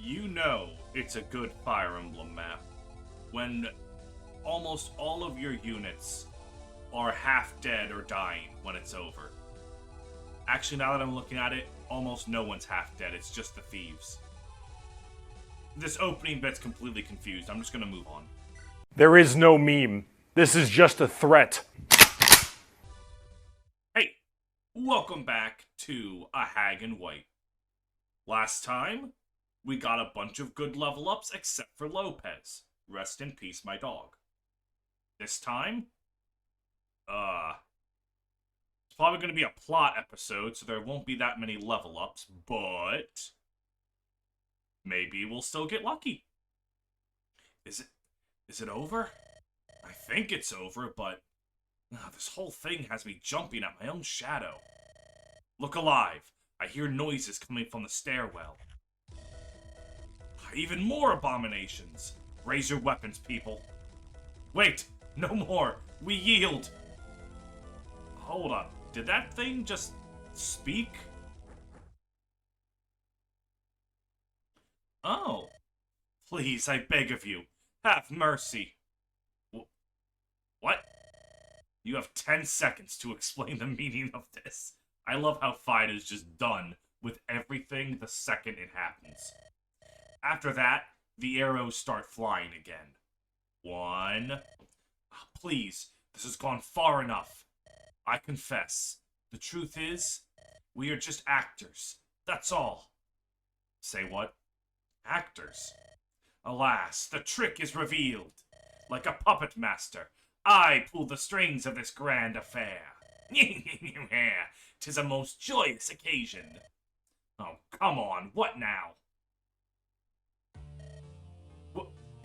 You know it's a good Fire Emblem map when almost all of your units are half dead or dying when it's over. Actually, now that I'm looking at it, almost no one's half dead. It's just the thieves. This opening bit's completely confused. I'm just gonna move on. There is no meme. This is just a threat. Hey, welcome back to A Hag in White. Last time, we got a bunch of good level ups except for Lopez. Rest in peace, my dog. This time, it's probably going to be a plot episode, so there won't be that many level ups, but maybe we'll still get lucky. Is it over? I think it's over, but this whole thing has me jumping at my own shadow. Look alive. I hear noises coming from the stairwell. Even more abominations. Raise your weapons, people. Wait, no more. We yield. Hold up. Did that thing just speak? Oh. Please, I beg of you. Have mercy. What? You have 10 seconds to explain the meaning of this. I love how fight is just done with everything the second it happens. After that, the arrows start flying again. 1. Please, this has gone far enough. I confess. The truth is, we are just actors. That's all. Say what? Actors. Alas, the trick is revealed. Like a puppet master, I pull the strings of this grand affair. 'Tis a most joyous occasion. Oh, come on, what now?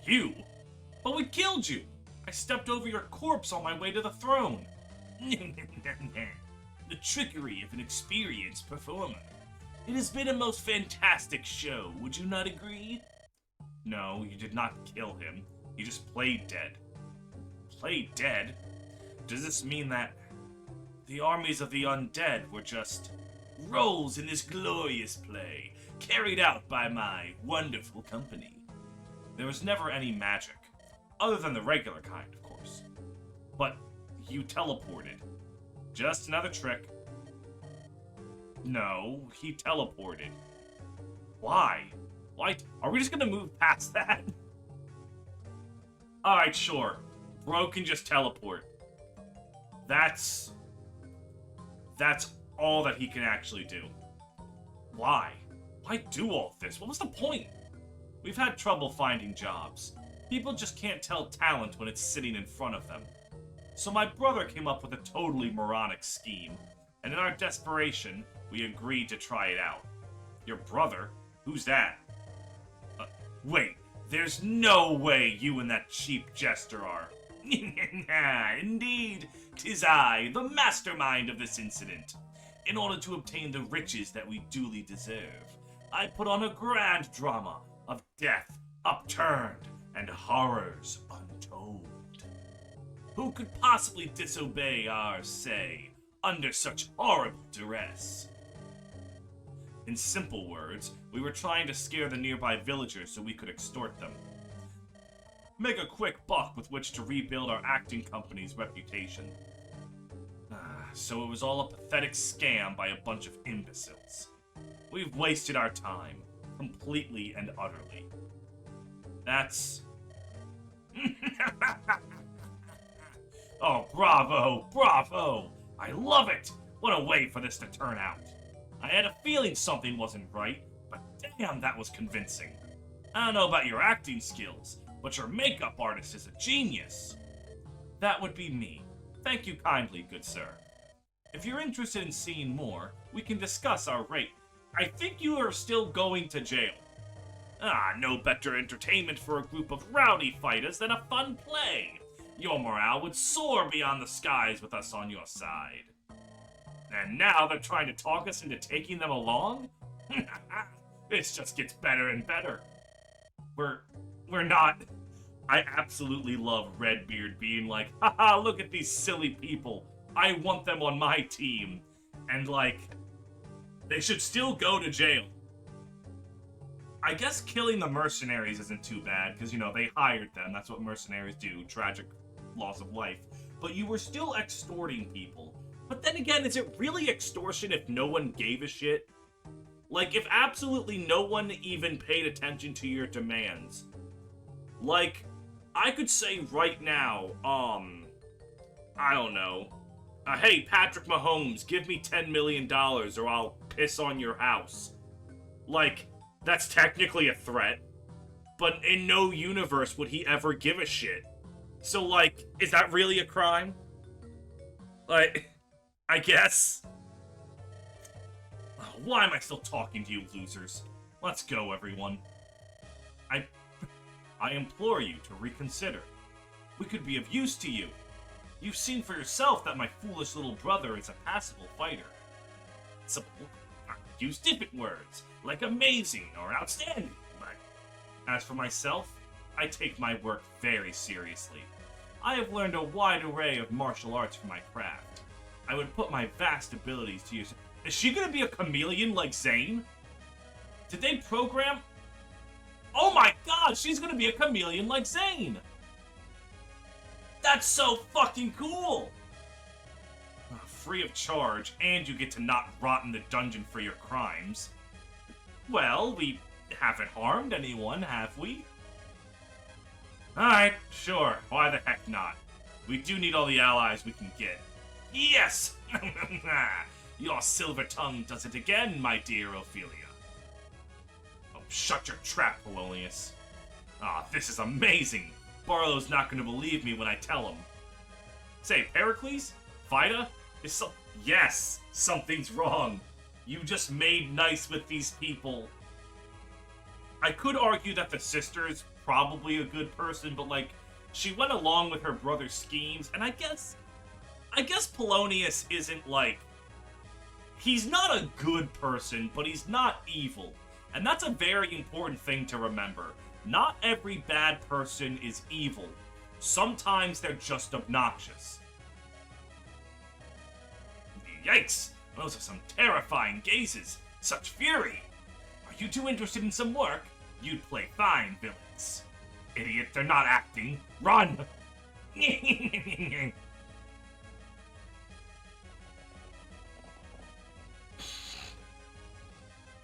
You? But we killed you! I stepped over your corpse on my way to the throne. The trickery of an experienced performer. It has been a most fantastic show, would you not agree? No, you did not kill him. You just played dead. Played dead? Does this mean that the armies of the undead were just roles in this glorious play, carried out by my wonderful company? There was never any magic, other than the regular kind, of course. But you teleported. Just another trick. No, he teleported. Why? Why? Are we just gonna move past that? Alright, sure. Bro can just teleport. That's all that he can actually do. Why? Why do all this? What was the point? We've had trouble finding jobs. People just can't tell talent when it's sitting in front of them. So my brother came up with a totally moronic scheme, and in our desperation, we agreed to try it out. Your brother? Who's that? Wait, there's no way you and that cheap jester are. Indeed, 'tis I, the mastermind of this incident. In order to obtain the riches that we duly deserve, I put on a grand drama of death upturned and horrors untold. Who could possibly disobey our say under such horrible duress? In simple words, we were trying to scare the nearby villagers so we could extort them. Make a quick buck with which to rebuild our acting company's reputation. So it was all a pathetic scam by a bunch of imbeciles. We've wasted our time, completely and utterly. That's... Oh, bravo, bravo! I love it! What a way for this to turn out. I had a feeling something wasn't right, but damn, that was convincing. I don't know about your acting skills, but your makeup artist is a genius. That would be me. Thank you kindly, good sir. If you're interested in seeing more, we can discuss our rate. I think you are still going to jail. No better entertainment for a group of rowdy fighters than a fun play. Your morale would soar beyond the skies with us on your side. And now they're trying to talk us into taking them along? This just gets better and better. We're not... I absolutely love Redbeard being like, haha, look at these silly people. I want them on my team. And like, they should still go to jail. I guess killing the mercenaries isn't too bad, because, you know, they hired them. That's what mercenaries do. Tragic loss of life. But you were still extorting people. But then again, is it really extortion if no one gave a shit? Like, if absolutely no one even paid attention to your demands. Like, I could say right now, I don't know. Hey, Patrick Mahomes, give me $10 million or I'll piss on your house. Like, that's technically a threat. But in no universe would he ever give a shit. So, like, is that really a crime? Like, I guess. Oh, why am I still talking to you, losers? Let's go, everyone. I implore you to reconsider. We could be of use to you. You've seen for yourself that my foolish little brother is a passable fighter. So, use different words, like amazing or outstanding. But as for myself, I take my work very seriously. I have learned a wide array of martial arts for my craft. I would put my vast abilities to use. Is she gonna be a chameleon like Zane? Did they program? Oh my god, she's gonna be a chameleon like Zane! That's so fucking cool! Free of charge, and you get to not rot in the dungeon for your crimes. Well, we haven't harmed anyone, have we? Alright, sure, why the heck not? We do need all the allies we can get. Yes! Your silver tongue does it again, my dear Ophelia. Oh, shut your trap, Polonius. Ah, this is amazing! Barlowe's not gonna believe me when I tell him. Say, Pericles? Vida? Yes! Something's wrong. You just made nice with these people. I could argue that the sister's probably a good person, but, like, she went along with her brother's schemes, and I guess Polonius isn't, like... He's not a good person, but he's not evil. And that's a very important thing to remember. Not every bad person is evil. Sometimes they're just obnoxious. Yikes! Those are some terrifying gazes. Such fury! Are you too interested in some work? You'd play fine, villains. Idiot, they're not acting. Run!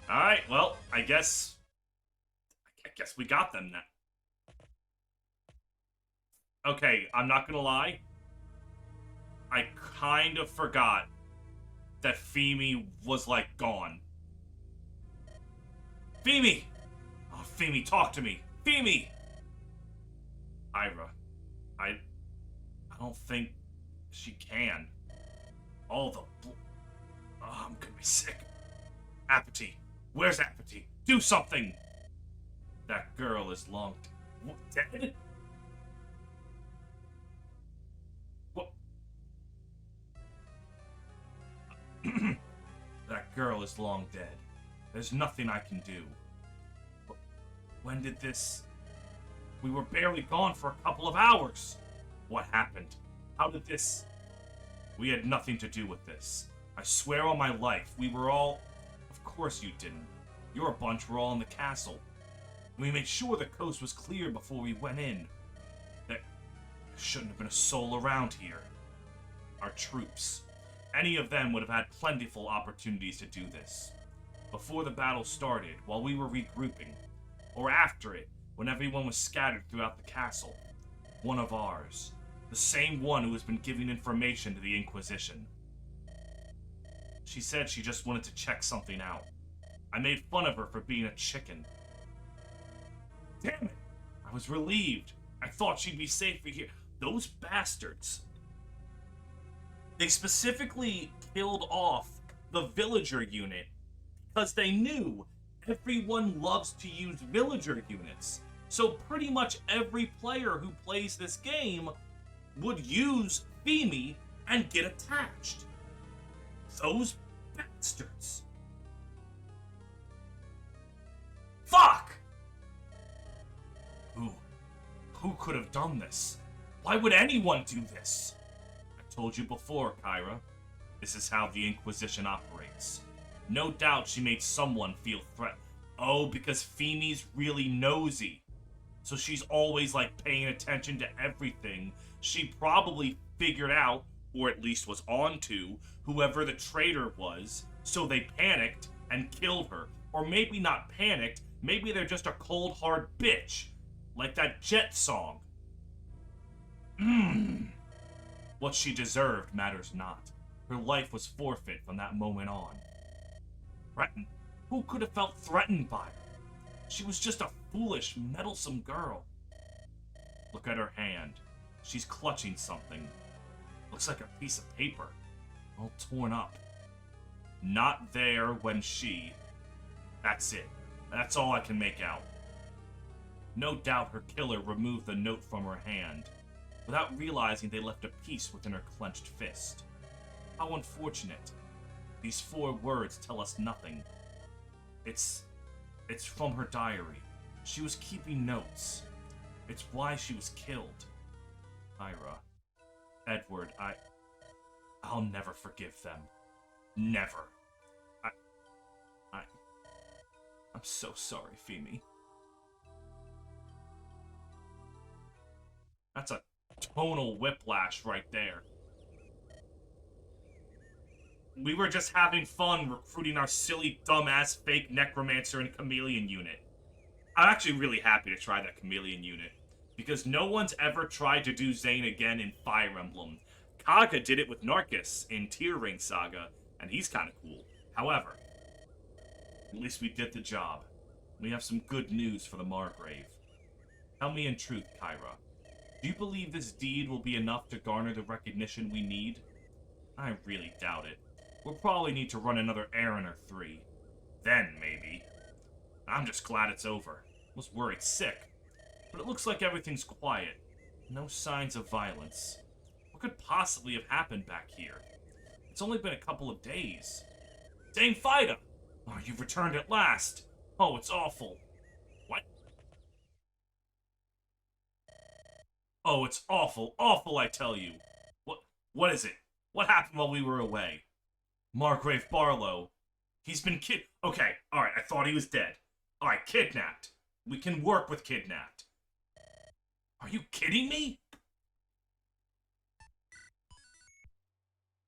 Alright, well, I guess we got them now. Okay, I'm not gonna lie. I kind of forgot that Pheme was, like, gone. Pheme! Oh, Pheme, talk to me. Pheme! Ira, I don't think she can. All the oh, I'm gonna be sick. Apathy. Where's Apathy? Do something! That girl is long... What, dead? What? That girl is long dead. There's nothing I can do. When did this... We were barely gone for a couple of hours. What happened? How did this... We had nothing to do with this. I swear on my life, we were all... Of course you didn't. Your bunch were all in the castle. We made sure the coast was clear before we went in. There shouldn't have been a soul around here. Our troops. Any of them would have had plentiful opportunities to do this. Before the battle started, while we were regrouping, or after it, when everyone was scattered throughout the castle. One of ours. The same one who has been giving information to the Inquisition. She said she just wanted to check something out. I made fun of her for being a chicken. Damn it! I was relieved. I thought she'd be safer here. Those bastards. They specifically killed off the villager unit because they knew everyone loves to use villager units. So pretty much every player who plays this game would use Pheme and get attached. Those bastards. Fuck! Who could have done this? Why would anyone do this? I told you before, Kyra. This is how the Inquisition operates. No doubt she made someone feel threatened. Oh, because Pheme's really nosy. So she's always, like, paying attention to everything. She probably figured out, or at least was on to, whoever the traitor was, so they panicked and killed her. Or maybe not panicked, maybe they're just a cold, hard bitch. Like that Jet song. What she deserved matters not. Her life was forfeit from that moment on. Threatened? Who could have felt threatened by her? She was just a foolish, meddlesome girl. Look at her hand. She's clutching something. Looks like a piece of paper. All torn up. Not there when she... That's it. That's all I can make out. No doubt her killer removed the note from her hand. Without realizing they left a piece within her clenched fist. How unfortunate. These 4 words tell us nothing. It's from her diary. She was keeping notes. It's why she was killed. Ira. Edward, I'll never forgive them. Never. I'm so sorry, Pheme. That's a tonal whiplash right there. We were just having fun recruiting our silly, dumbass, fake necromancer and chameleon unit. I'm actually really happy to try that chameleon unit, because no one's ever tried to do Zane again in Fire Emblem. Kaga did it with Narcus in Tear Ring Saga, and he's kind of cool. However, at least we did the job. We have some good news for the Margrave. Tell me in truth, Kyra. Do you believe this deed will be enough to garner the recognition we need? I really doubt it. We'll probably need to run another errand or 3. Then, maybe. I'm just glad it's over. Was worried sick. But it looks like everything's quiet. No signs of violence. What could possibly have happened back here? It's only been a couple of days. Dame Fida! Oh, you've returned at last. Oh, it's awful. What? Oh, it's awful, awful, I tell you. What is it? What happened while we were away? Margrave Barlowe. He's been Okay, alright, I thought he was dead. Alright, kidnapped. We can work with kidnapped. Are you kidding me?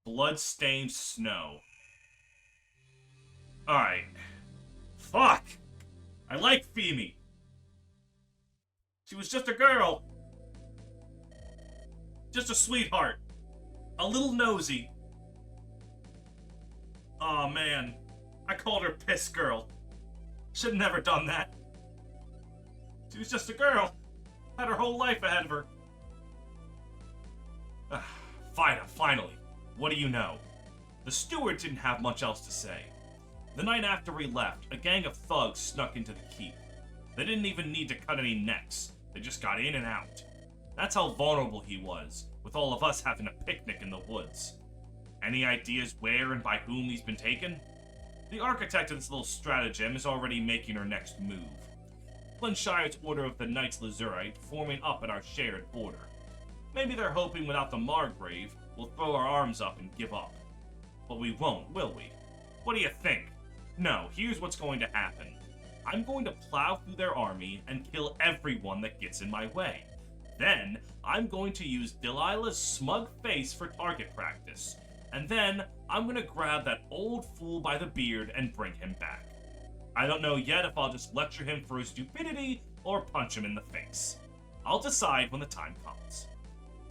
Blood-stained snow. Alright. Fuck! I like Pheme. She was just a girl. Just a sweetheart. A little nosy. Aw, man. I called her Piss Girl. Should've never done that. She was just a girl. Had her whole life ahead of her. Fida, finally. What do you know? The steward didn't have much else to say. The night after we left, a gang of thugs snuck into the keep. They didn't even need to cut any necks. They just got in and out. That's how vulnerable he was, with all of us having a picnic in the woods. Any ideas where and by whom he's been taken? The architect of this little stratagem is already making her next move. Flintshires Order of the Knights Lazurite forming up at our shared border. Maybe they're hoping without the Margrave, we'll throw our arms up and give up. But we won't, will we? What do you think? No, here's what's going to happen. I'm going to plow through their army and kill everyone that gets in my way. Then, I'm going to use Delilah's smug face for target practice. And then, I'm going to grab that old fool by the beard and bring him back. I don't know yet if I'll just lecture him for his stupidity or punch him in the face. I'll decide when the time comes.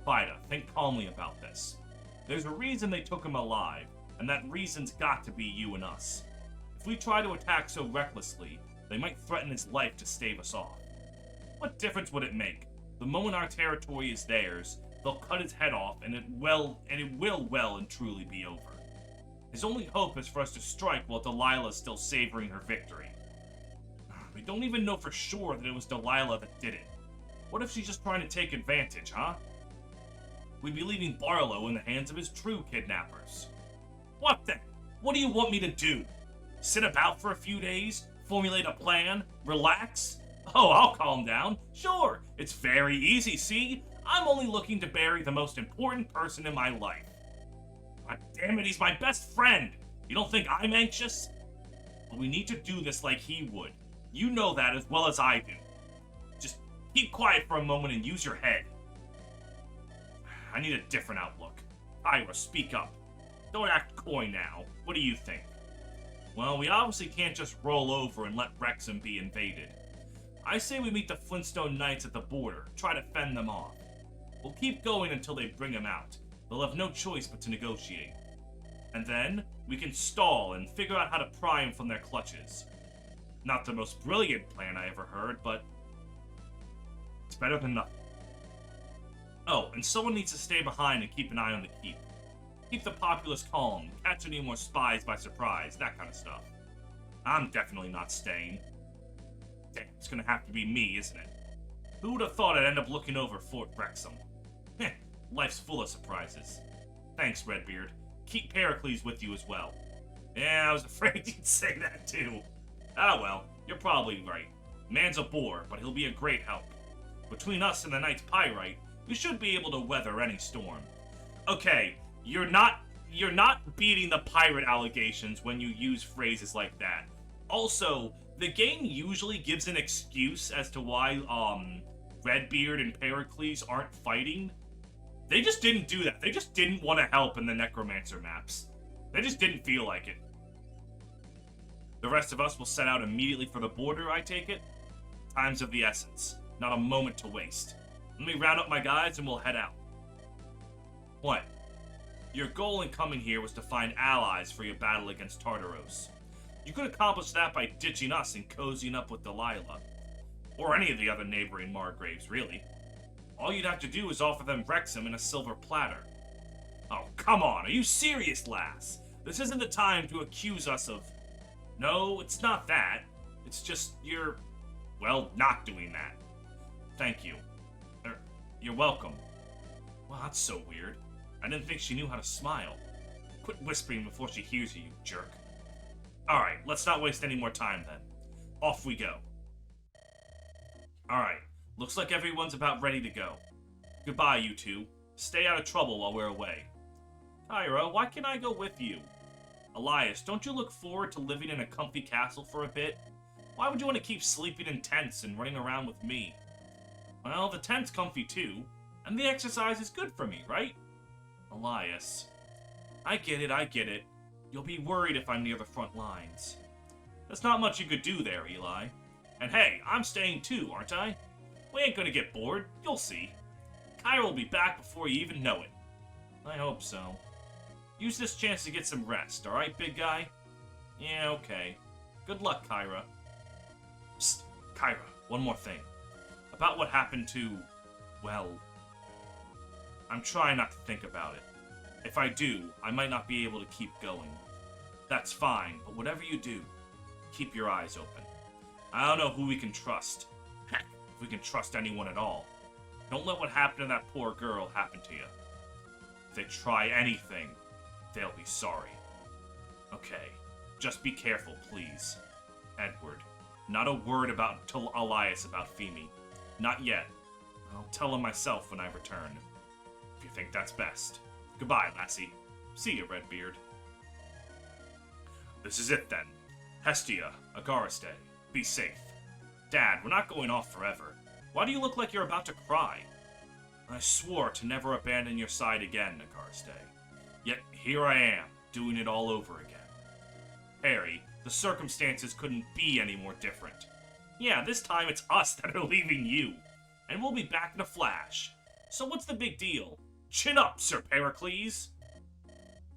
Fida, think calmly about this. There's a reason they took him alive, and that reason's got to be you and us. If we try to attack so recklessly, they might threaten his life to stave us off. What difference would it make? The moment our territory is theirs, they'll cut his head off, and it will well and truly be over. His only hope is for us to strike while Delilah's still savoring her victory. We don't even know for sure that it was Delilah that did it. What if she's just trying to take advantage, huh? We'd be leaving Barlowe in the hands of his true kidnappers. What then? What do you want me to do? Sit about for a few days? Formulate a plan? Relax? Oh, I'll calm down. Sure, it's very easy, see? I'm only looking to bury the most important person in my life. God damn it, he's my best friend. You don't think I'm anxious? But we need to do this like he would. You know that as well as I do. Just keep quiet for a moment and use your head. I need a different outlook. Ira, speak up. Don't act coy now. What do you think? Well, we obviously can't just roll over and let Wrexham be invaded. I say we meet the Flintstone Knights at the border, try to fend them off. We'll keep going until they bring him out. They'll have no choice but to negotiate. And then, we can stall and figure out how to pry him from their clutches. Not the most brilliant plan I ever heard, but it's better than nothing. Oh, and someone needs to stay behind and keep an eye on the keep. Keep the populace calm, catch any more spies by surprise, that kind of stuff. I'm definitely not staying. Damn, it's gonna have to be me, isn't it? Who would have thought I'd end up looking over Fort Wrexham? Heh, life's full of surprises. Thanks, Redbeard. Keep Pericles with you as well. Yeah, I was afraid you'd say that too. Ah well, you're probably right. Man's a bore, but he'll be a great help. Between us and the Knight's Pyrite, we should be able to weather any storm. Okay, you're not beating the pirate allegations when you use phrases like that. Also, the game usually gives an excuse as to why Redbeard and Pericles aren't fighting. They just didn't do that. They just didn't want to help in the Necromancer maps. They just didn't feel like it. The rest of us will set out immediately for the border, I take it? Time's of the essence. Not a moment to waste. Let me round up my guys and we'll head out. What? Your goal in coming here was to find allies for your battle against Tartaros. You could accomplish that by ditching us and cozying up with Delilah. Or any of the other neighboring Margraves, really. All you'd have to do is offer them Wrexham in a silver platter. Oh, come on, are you serious, lass? This isn't the time to accuse us of... No, it's not that. It's just you're, well, not doing that. Thank you. You're welcome. Well, that's so weird. I didn't think she knew how to smile. Quit whispering before she hears you, you jerk. Alright, let's not waste any more time then. Off we go. Alright, looks like everyone's about ready to go. Goodbye, you two. Stay out of trouble while we're away. Kyra, why can't I go with you? Elias, don't you look forward to living in a comfy castle for a bit? Why would you want to keep sleeping in tents and running around with me? Well, the tent's comfy too, and the exercise is good for me, right? Elias. I get it. You'll be worried if I'm near the front lines. There's not much you could do there, Eli. And hey, I'm staying too, aren't I? We ain't gonna get bored, you'll see. Kyra will be back before you even know it. I hope so. Use this chance to get some rest, alright, big guy? Yeah, okay. Good luck, Kyra. Psst, Kyra, one more thing. About what happened to... well... I'm trying not to think about it. If I do, I might not be able to keep going. That's fine, but whatever you do, keep your eyes open. I don't know who we can trust. Heck, if we can trust anyone at all. Don't let what happened to that poor girl happen to you. If they try anything, they'll be sorry. Okay, just be careful, please. Edward, not a word to Elias about Pheme. Not yet. I'll tell him myself when I return. If you think that's best. Goodbye, lassie. See you, Redbeard. This is it, then. Hestia, Agariste, be safe. Dad, we're not going off forever. Why do you look like you're about to cry? I swore to never abandon your side again, Agariste. Yet here I am, doing it all over again. Harry, the circumstances couldn't be any more different. Yeah, this time it's us that are leaving you. And we'll be back in a flash. So what's the big deal? Chin up, Sir Pericles!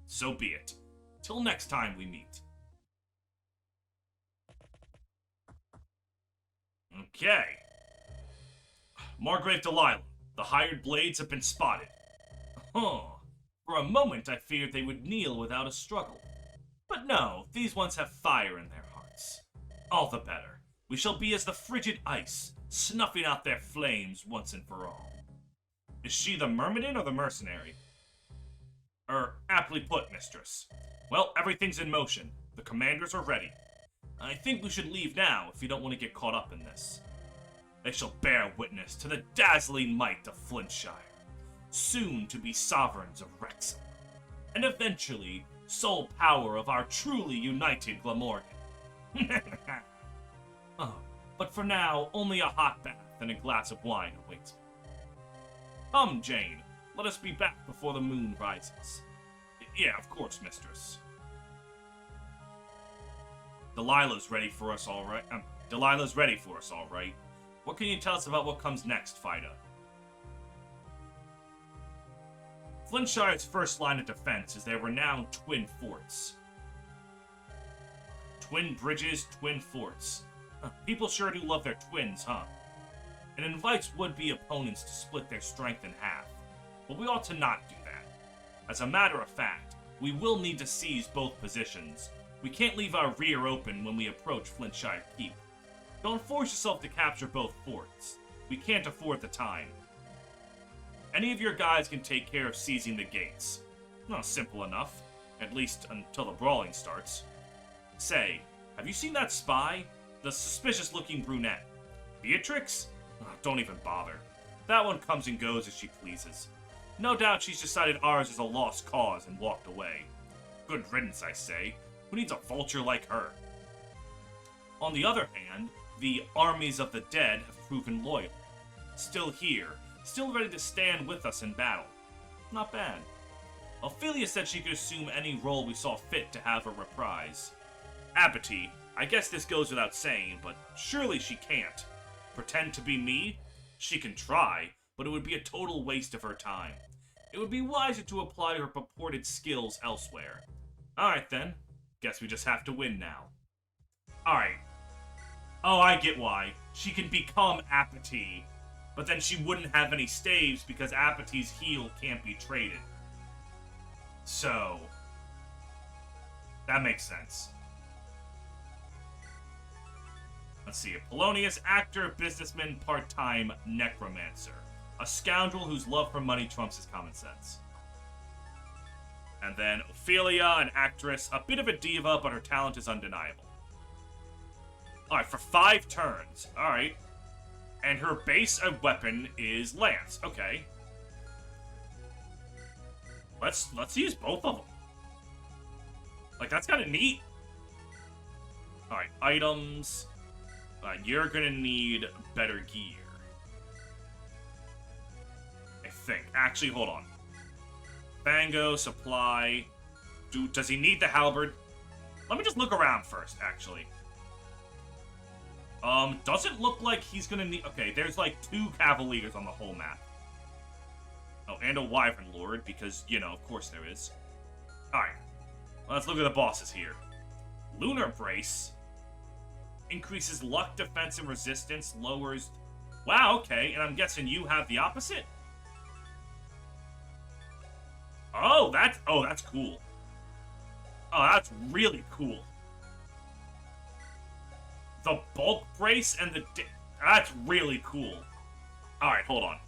So be it. Till next time we meet. Okay. Margrave Delilah, the hired blades have been spotted. Huh. For a moment I feared they would kneel without a struggle. But no, these ones have fire in their hearts. All the better. We shall be as the frigid ice, snuffing out their flames once and for all. Is she the Myrmidon or the mercenary? Aptly put, mistress. Well, everything's in motion. The commanders are ready. I think we should leave now if you don't want to get caught up in this. They shall bear witness to the dazzling might of Flintshire, soon to be sovereigns of Wrexham, and eventually sole power of our truly united Glamorgan. Oh But for now, only a hot bath and a glass of wine awaits me. Come, Jane. Let us be back before the moon rises. Yeah, of course, mistress. Delilah's ready for us, all right. Delilah's ready for us, all right. What can you tell us about what comes next, Fida? Flintshire's first line of defense is their renowned twin forts. Twin bridges, twin forts. People sure do love their twins, huh? It invites would-be opponents to split their strength in half, but we ought to not do that. As a matter of fact, we will need to seize both positions. We can't leave our rear open when we approach Flintshire Keep. Don't force yourself to capture both forts. We can't afford the time. Any of your guys can take care of seizing the gates. Not simple enough, at least until the brawling starts. Say, have you seen that spy? The suspicious-looking brunette. Beatrix? Oh, don't even bother. That one comes and goes as she pleases. No doubt she's decided ours is a lost cause and walked away. Good riddance, I say. Who needs a vulture like her? On the other hand, the armies of the dead have proven loyal. Still here, still ready to stand with us in battle. Not bad. Ophelia said she could assume any role we saw fit to have her reprise. Apathy, I guess this goes without saying, but surely she can't. Pretend to be me? She can try, but it would be a total waste of her time. It would be wiser to apply her purported skills elsewhere. Alright then. Guess we just have to win now. Alright. Oh, I get why. She can become Apathy, but then she wouldn't have any staves because Apathy's heal can't be traded. So, that makes sense. Let's see. Polonius, actor, businessman, part-time necromancer. A scoundrel whose love for money trumps his common sense. And then Ophelia, an actress, a bit of a diva, but her talent is undeniable. Alright, for 5 turns. Alright. And her base of weapon is lance. Okay. Let's use both of them. Like, that's kind of neat. Alright, items. You're gonna need better gear. I think. Actually, hold on. Fango, supply. Does he need the halberd? Let me just look around first, actually. Doesn't look like he's gonna need... Okay, there's like 2 cavaliers on the whole map. Oh, and a wyvern lord, because, you know, of course there is. Alright. Let's look at the bosses here. Lunar Brace. Increases luck, defense, and resistance. Lowers... Wow, okay. And I'm guessing you have the opposite? Oh, that's cool. Oh, that's really cool. The bulk brace and the... That's really cool. Alright, hold on.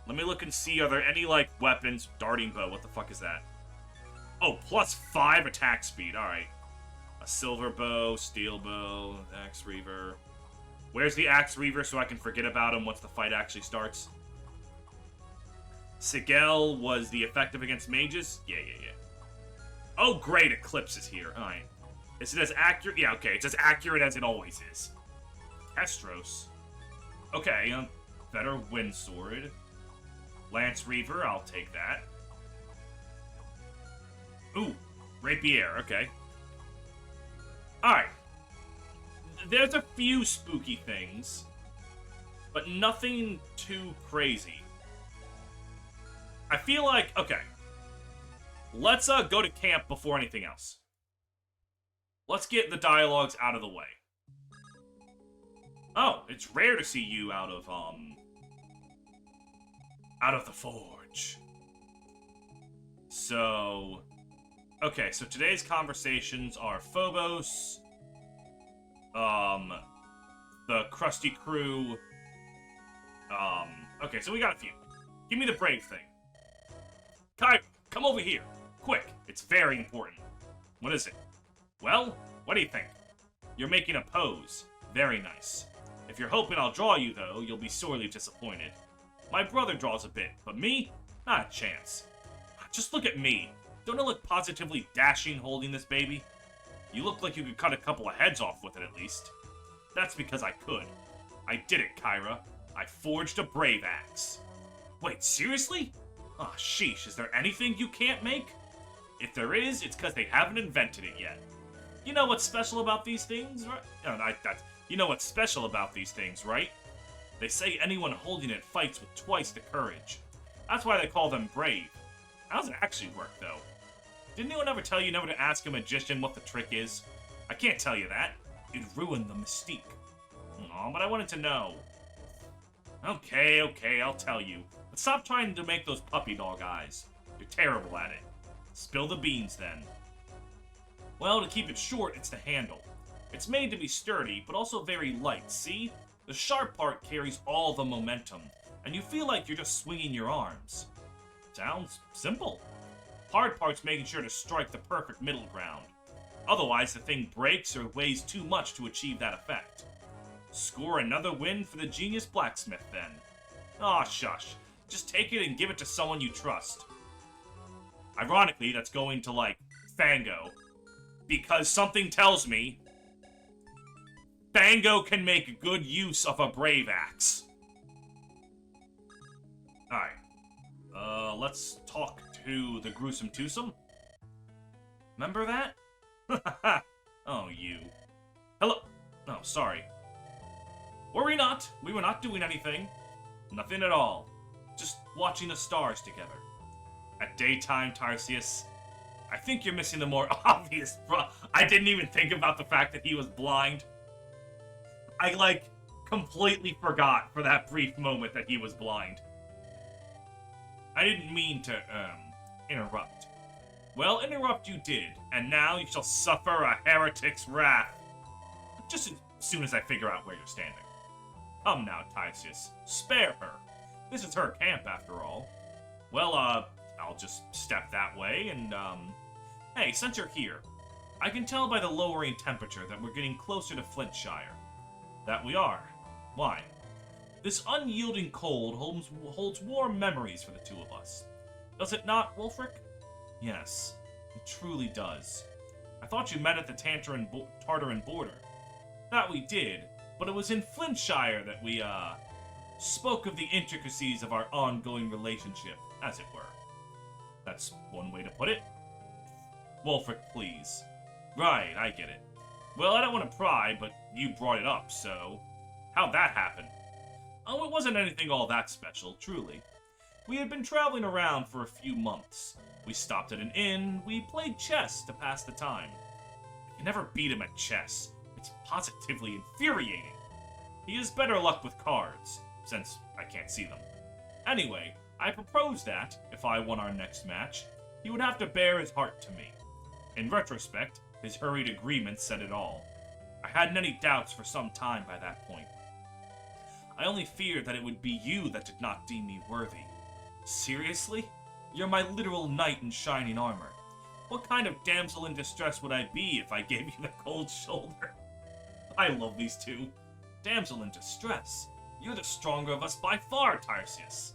Let me look and see, are there any, like, weapons? Darting bow, what the fuck is that? Oh, plus 5 attack speed, alright. A silver bow, steel bow, axe reaver. Where's the axe reaver so I can forget about him once the fight actually starts? Sigel was the effective against mages? Yeah. Oh, great, Eclipse is here. Alright. Is it as accurate? Yeah, okay, it's as accurate as it always is. Kestros. Okay, better wind sword. Lance Reaver, I'll take that. Ooh, Rapier, okay. Alright. There's a few spooky things, but nothing too crazy. I feel like, okay. Let's go to camp before anything else. Let's get the dialogues out of the way. Oh, it's rare to see you out of the forge. So, okay, so today's conversations are Phobos, the Krusty Crew, okay, so we got a few. Give me the brave thing. Kai, come over here. Quick, it's very important. What is it? Well, what do you think? You're making a pose. Very nice. If you're hoping I'll draw you, though, you'll be sorely disappointed. My brother draws a bit, but me? Not a chance. Just look at me. Don't I look positively dashing holding this baby? You look like you could cut a couple of heads off with it, at least. That's because I could. I did it, Kyra. I forged a brave axe. Wait, seriously? Oh, sheesh, is there anything you can't make? If there is, it's because they haven't invented it yet. You know what's special about these things, right? You know what's special about these things, right? They say anyone holding it fights with twice the courage. That's why they call them brave. How does it actually work, though? Didn't anyone ever tell you never to ask a magician what the trick is? I can't tell you that. It'd ruin the mystique. Aw, but I wanted to know. Okay, I'll tell you. But stop trying to make those puppy dog eyes. You're terrible at it. Spill the beans, then. Well, to keep it short, it's the handle. It's made to be sturdy, but also very light, see? The sharp part carries all the momentum, and you feel like you're just swinging your arms. Sounds simple. Hard part's making sure to strike the perfect middle ground. Otherwise, the thing breaks or weighs too much to achieve that effect. Score another win for the genius blacksmith, then. Aw, shush. Just take it and give it to someone you trust. Ironically, that's going to, like, Fango. Because something tells me Fango can make good use of a brave axe. Alright. Let's talk to the gruesome twosome. Remember that? Oh, you. Hello. Oh, sorry. Worry not. We were not doing anything. Nothing at all. Just watching the stars together. At daytime, Tarsius. I think you're missing the more obvious I didn't even think about the fact that he was blind. I, like, completely forgot for that brief moment that he was blind. I didn't mean to, interrupt. Well, interrupt you did, and now you shall suffer a heretic's wrath. Just as soon as I figure out where you're standing. Come now, Tysius. Spare her. This is her camp, after all. Well, I'll just step that way, and, hey, since you're here, I can tell by the lowering temperature that we're getting closer to Flintshire. That we are. Why? This unyielding cold holds warm memories for the two of us. Does it not, Wulfric? Yes, it truly does. I thought you met at the Tartaran border. That we did, but it was in Flintshire that we, spoke of the intricacies of our ongoing relationship, as it were. That's one way to put it. Wulfric, please. Right, I get it. Well, I don't want to pry, but you brought it up, so... How'd that happen? Oh, it wasn't anything all that special, truly. We had been traveling around for a few months. We stopped at an inn, we played chess to pass the time. I can never beat him at chess. It's positively infuriating. He has better luck with cards, since I can't see them. Anyway, I proposed that, if I won our next match, he would have to bare his heart to me. In retrospect, his hurried agreement said it all. I hadn't any doubts for some time by that point. I only feared that it would be you that did not deem me worthy. Seriously? You're my literal knight in shining armor. What kind of damsel in distress would I be if I gave you the cold shoulder? I love these two. Damsel in distress. You're the stronger of us by far, Tarsius.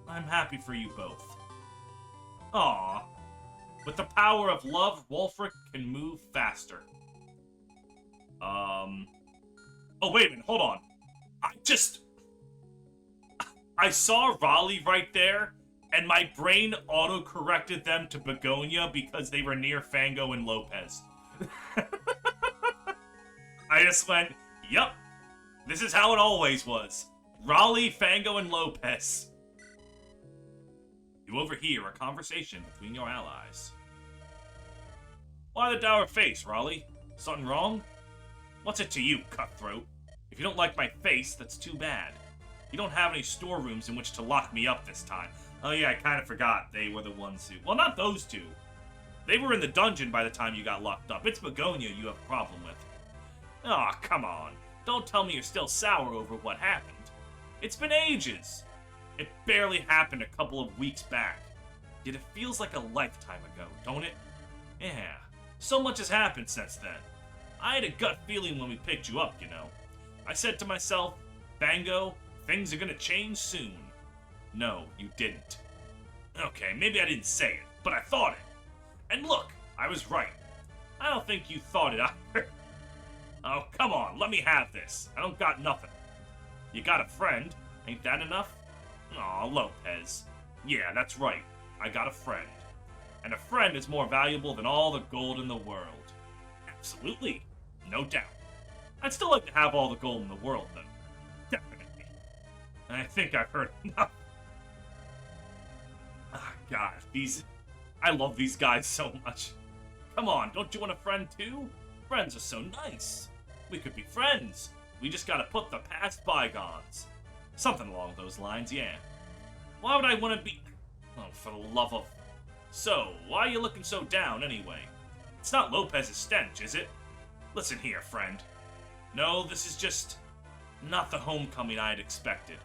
I'm happy for you both. Aww. With the power of love, Wulfric can move faster. Oh, wait a minute, hold on. I saw Raleigh right there, and my brain auto-corrected them to Begonia because they were near Fango and Lopez. I just went, yup, this is how it always was. Raleigh, Fango, and Lopez. You overhear a conversation between your allies. Why the dour face, Raleigh? Something wrong? What's it to you, cutthroat? If you don't like my face, that's too bad. You don't have any storerooms in which to lock me up this time. Oh yeah, I kind of forgot they were the ones who... Well, not those two. They were in the dungeon by the time you got locked up. It's Begonia you have a problem with. Aw, oh, come on. Don't tell me you're still sour over what happened. It's been ages. It barely happened a couple of weeks back. Yet it feels like a lifetime ago, don't it? Yeah, so much has happened since then. I had a gut feeling when we picked you up, you know. I said to myself, Fango, things are gonna change soon. No, you didn't. Okay, maybe I didn't say it, but I thought it. And look, I was right. I don't think you thought it either. Oh, come on, let me have this. I don't got nothing. You got a friend. Ain't that enough? Aw, Lopez. Yeah, that's right. I got a friend. And a friend is more valuable than all the gold in the world. Absolutely. No doubt. I'd still like to have all the gold in the world, though. Definitely. I think I've heard enough. Ah, God, I love these guys so much. Come on, don't you want a friend too? Friends are so nice. We could be friends. We just gotta put the past bygones. Something along those lines, yeah. Why would I want to be... Oh, for the love of... So, why are you looking so down, anyway? It's not Lopez's stench, is it? Listen here, friend. No, this is just... not the homecoming I had expected.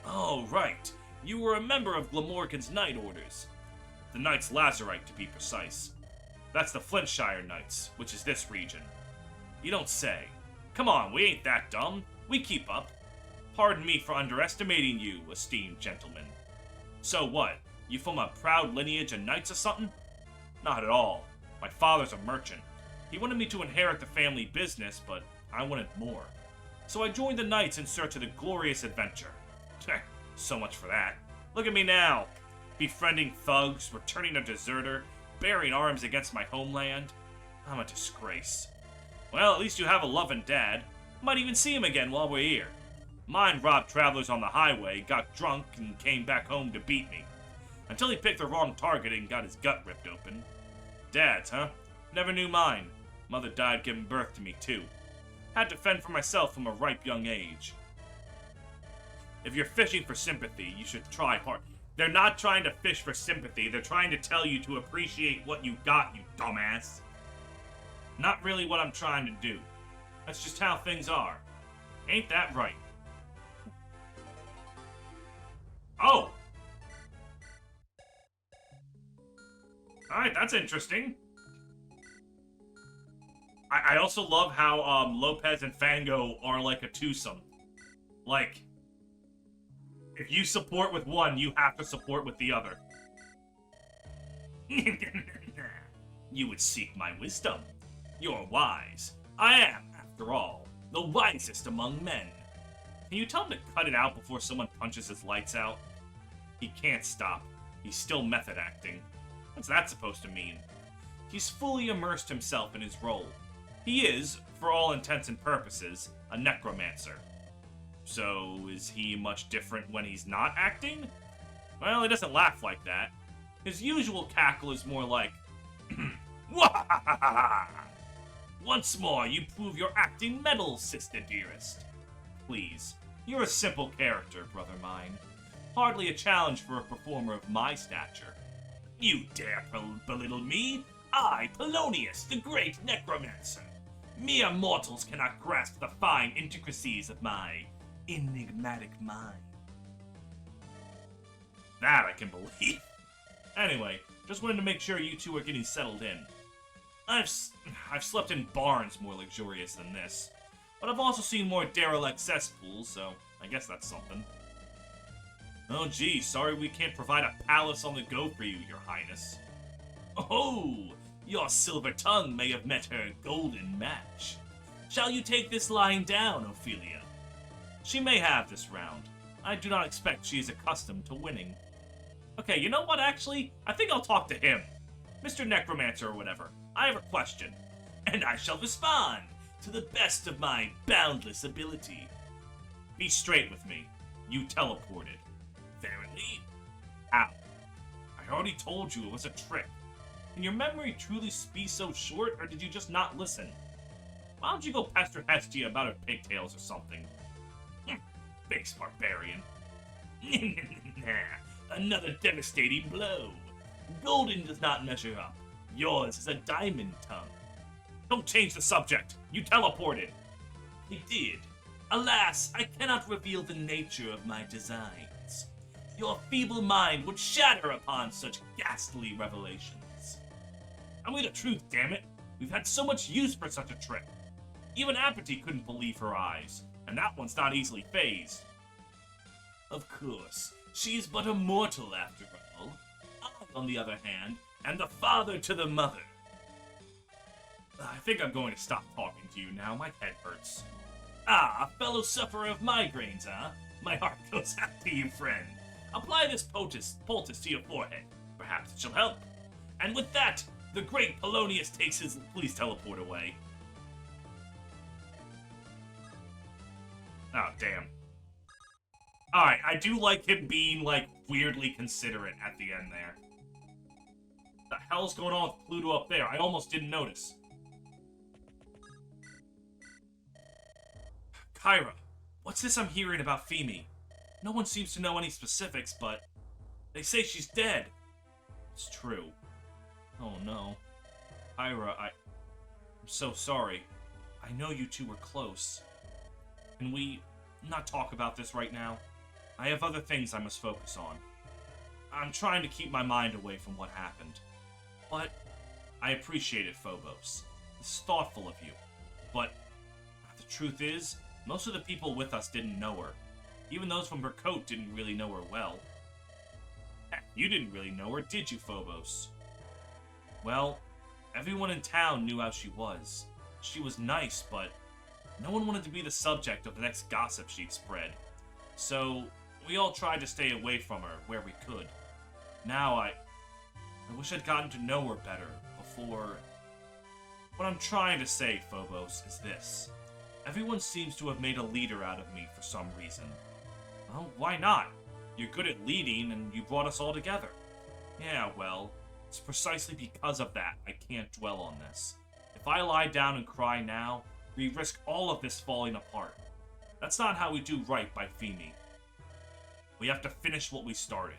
Oh, right. You were a member of Glamorgan's Night Orders. The Knights Lazarite, to be precise. That's the Flintshire Knights, which is this region. You don't say. Come on, we ain't that dumb. We keep up. Pardon me for underestimating you, esteemed gentlemen. So what? You from a proud lineage of knights or something? Not at all. My father's a merchant. He wanted me to inherit the family business, but I wanted more. So I joined the knights in search of the glorious adventure. So much for that. Look at me now. Befriending thugs, returning a deserter, bearing arms against my homeland. I'm a disgrace. Well, at least you have a loving dad. Might even see him again while we're here. Mine robbed travelers on the highway, got drunk, and came back home to beat me. Until he picked the wrong target and got his gut ripped open. Dad's, huh? Never knew mine. Mother died giving birth to me, too. Had to fend for myself from a ripe young age. If you're fishing for sympathy, you should try hard. They're not trying to fish for sympathy, they're trying to tell you to appreciate what you got, you dumbass. Not really what I'm trying to do. That's just how things are. Ain't that right? Oh! Alright, that's interesting. I also love how Lopez and Fango are like a twosome. Like, if you support with one, you have to support with the other. You would seek my wisdom. You're wise. I am, after all, the wisest among men. Can you tell him to cut it out before someone punches his lights out? He can't stop. He's still method acting. What's that supposed to mean? He's fully immersed himself in his role. He is, for all intents and purposes, a necromancer. So, is he much different when he's not acting? Well, he doesn't laugh like that. His usual cackle is more like, Wahahaha! Once more, you prove your acting mettle, sister dearest. Please, you're a simple character, brother mine. Hardly a challenge for a performer of my stature. You dare belittle me? I, Polonius, the great necromancer. Mere mortals cannot grasp the fine intricacies of my enigmatic mind. That I can believe. Anyway, just wanted to make sure you two are getting settled in. I've slept in barns more luxurious than this, but I've also seen more derelict cesspools, so I guess that's something. Oh gee, sorry we can't provide a palace on the go for you, your highness. Oh, your silver tongue may have met her golden match. Shall you take this lying down, Ophelia? She may have this round. I do not expect she is accustomed to winning. Okay, you know what, actually? I think I'll talk to him. Mr. Necromancer or whatever. I have a question. And I shall respond to the best of my boundless ability. Be straight with me. You teleported. Verily? How? I already told you it was a trick. Can your memory truly be so short, or did you just not listen? Why don't you go pester Hestia about her pigtails or something? Base barbarian. Another devastating blow. Golden does not measure up. Yours is a diamond tongue. Don't change the subject. You teleported. I did. Alas, I cannot reveal the nature of my designs. Your feeble mind would shatter upon such ghastly revelations. Tell me the truth, damn it. We've had so much use for such a trick. Even Apathy couldn't believe her eyes, and that one's not easily phased. Of course, she is but a mortal after all. I, on the other hand, am the father to the mother. I think I'm going to stop talking to you now. My head hurts. Ah, a fellow sufferer of migraines, huh? My heart goes out to you, friend. Apply this poultice to your forehead. Perhaps it shall help. And with that, the great Polonius takes his... Please teleport away. Oh, damn. Alright, I do like him being, like, weirdly considerate at the end there. The hell's going on with Pluto up there? I almost didn't notice. Kyra, what's this I'm hearing about Pheme? No one seems to know any specifics, but they say she's dead. It's true. Oh no. Kyra, I'm so sorry. I know you two were close. Can we not talk about this right now? I have other things I must focus on. I'm trying to keep my mind away from what happened. But I appreciate it, Phobos. It's thoughtful of you. But the truth is, most of the people with us didn't know her. Even those from her coat didn't really know her well. Heck, you didn't really know her, did you, Phobos? Well, everyone in town knew how she was. She was nice, but no one wanted to be the subject of the next gossip she'd spread. So, we all tried to stay away from her where we could. Now, I wish I'd gotten to know her better before... What I'm trying to say, Phobos, is this. Everyone seems to have made a leader out of me for some reason. Well, why not? You're good at leading, and you brought us all together. Yeah, well, it's precisely because of that I can't dwell on this. If I lie down and cry now, we risk all of this falling apart. That's not how we do right by Pheme. We have to finish what we started.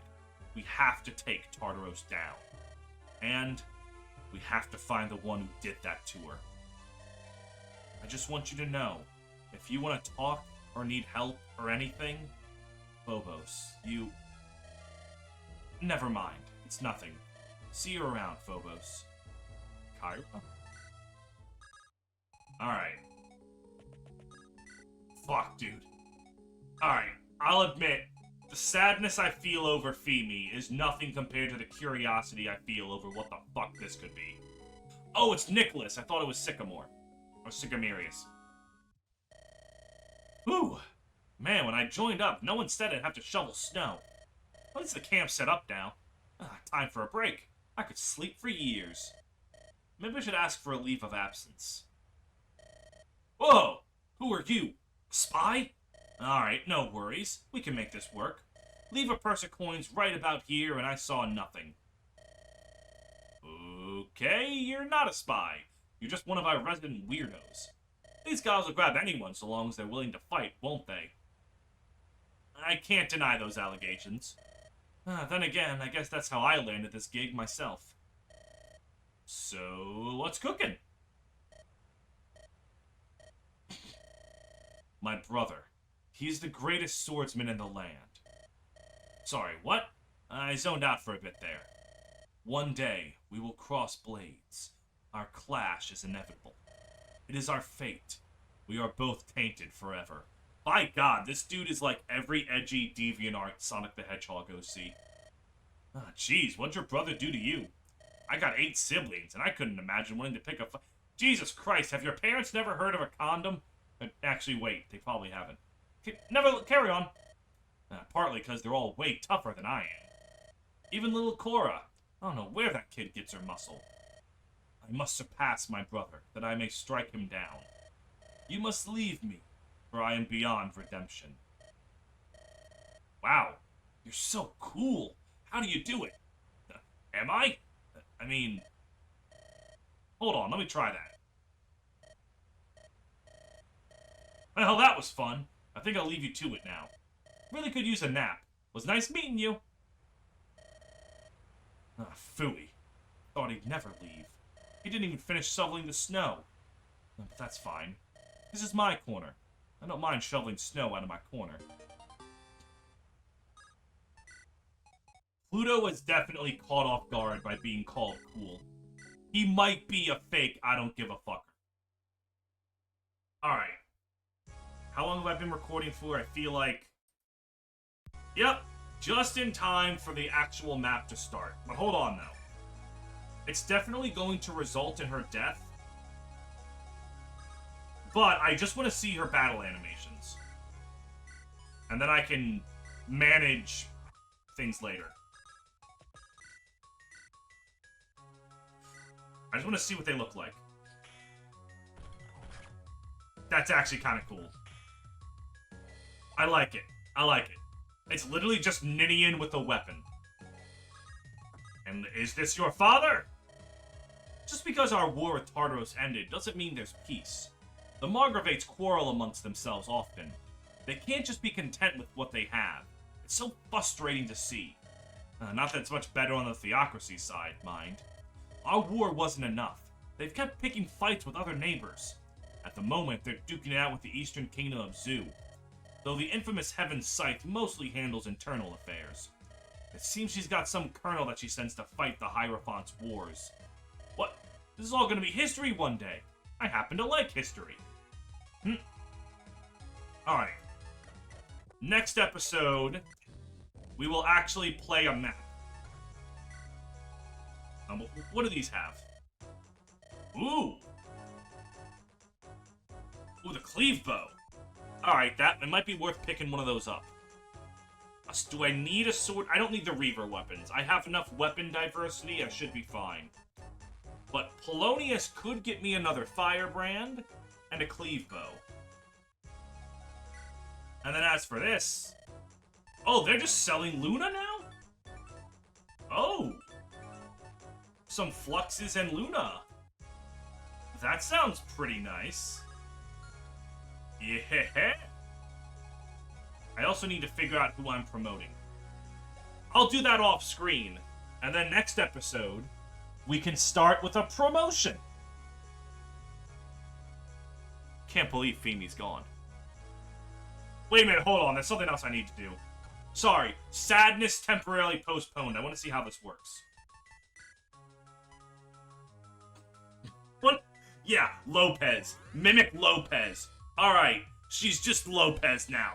We have to take Tartaros down. And we have to find the one who did that to her. I just want you to know, if you want to talk or need help or anything, Phobos, you... Never mind. It's nothing. See you around, Phobos. Kyra? Alright. Fuck, dude. Alright, I'll admit, the sadness I feel over Pheme is nothing compared to the curiosity I feel over what the fuck this could be. Oh, it's Nicholas. I thought it was Sycamore. Or Sycamerius. Whew. Man, when I joined up, no one said I'd have to shovel snow. At least the camp's set up now. Time for a break. I could sleep for years. Maybe I should ask for a leave of absence. Whoa! Who are you? A spy? Alright, no worries. We can make this work. Leave a purse of coins right about here, and I saw nothing. Okay, you're not a spy. You're just one of our resident weirdos. These guys will grab anyone so long as they're willing to fight, won't they? I can't deny those allegations. Then again, I guess that's how I landed this gig myself. So, what's cooking? My brother. He's the greatest swordsman in the land. Sorry, what? I zoned out for a bit there. One day, we will cross blades. Our clash is inevitable. It is our fate. We are both tainted forever. By God, this dude is like every edgy DeviantArt Sonic the Hedgehog OC. Jeez, what'd your brother do to you? I got 8 siblings, and I couldn't imagine wanting to pick a Jesus Christ, have your parents never heard of a condom? Actually, wait, they probably haven't. Never, carry on. Partly because they're all way tougher than I am. Even little Cora. I don't know where that kid gets her muscle. I must surpass my brother, that I may strike him down. You must leave me, for I am beyond redemption. Wow, you're so cool. How do you do it? Am I? I mean... Hold on, let me try that. Well, that was fun. I think I'll leave you to it now. Really could use a nap. Was nice meeting you. Phooey. Thought he'd never leave. He didn't even finish shoveling the snow. But that's fine. This is my corner. I don't mind shoveling snow out of my corner. Pluto was definitely caught off guard by being called cool. He might be a fake I don't give a fucker. Alright. How long have I been recording for? I feel like... Yep, just in time for the actual map to start. But hold on, though. It's definitely going to result in her death, But I just want to see her battle animations. And then I can manage things later. I just want to see what they look like. That's actually kind of cool. I like it. I like it. It's literally just Ninian with a weapon. And is this your father? Just because our war with Tartaros ended doesn't mean there's peace. The Margravites quarrel amongst themselves often. They can't just be content with what they have. It's so frustrating to see. Not that it's much better on the theocracy side, mind. Our war wasn't enough. They've kept picking fights with other neighbors. At the moment, they're duking it out with the Eastern Kingdom of Zu, though the infamous Heaven Scythe mostly handles internal affairs. It seems she's got some colonel that she sends to fight the Hierophant's wars. What? This is all gonna be history one day. I happen to like history. Alright. Next episode, we will actually play a map. What do these have? Ooh! Ooh, the cleave bow. Alright, it might be worth picking one of those up. Do I need a sword? I don't need the Reaver weapons. I have enough weapon diversity, I should be fine. But Polonius could get me another firebrand and a cleave bow. And then as for this... Oh, they're just selling Luna now? Oh! Some Fluxes and Luna. That sounds pretty nice. Yeah. I also need to figure out who I'm promoting. I'll do that off screen. And then next episode, we can start with a promotion. Can't believe Pheme's gone. Wait a minute, hold on. There's something else I need to do. Sorry. Sadness temporarily postponed. I want to see how this works. What? Yeah, Lopez. Mimic Lopez. Alright. She's just Lopez now.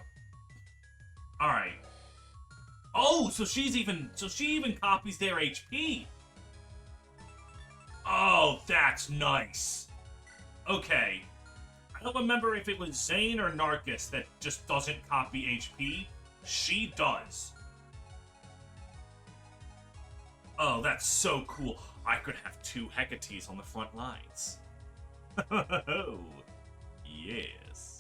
Alright. Oh, so she even copies their HP. Oh, that's nice. Okay. I don't remember if it was Zane or Narcus that just doesn't copy HP. She does. Oh, that's so cool. I could have 2 Hecates on the front lines. Oh, yes.